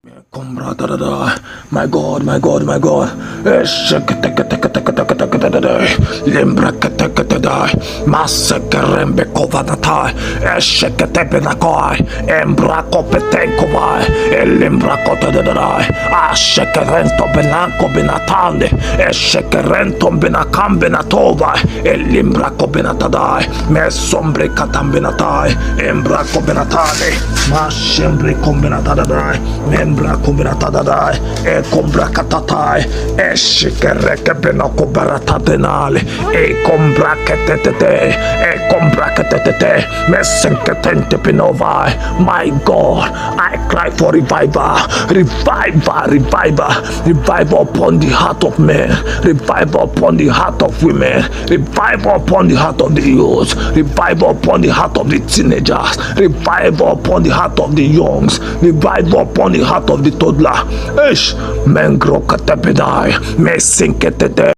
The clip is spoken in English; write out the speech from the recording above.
My God, my God, my God. Masakarembe kovanata, Esheketebenakoi, Embrakopetenkovai, Elimbrakotadadai, Ashekerento benako benatande, Eshekerento benakam benatova, Elimbrako benatadai, Mesombre katambenatai, Embrako benatane, Mashembre kombenatadadai, Membra combinatadai, e combracatatai, e shikereke benoko baratadenale, e combracatete, e combracatete, messenketente pinovai. My God, I cry for revival, revival, revival, revival upon the heart of men, revival upon the heart of women, revival upon the heart of the youth, revival upon the heart of the teenagers, revival upon the heart of the youngs, revival upon the heart of the toddler. Ish, mengro katepedai, me sinketete.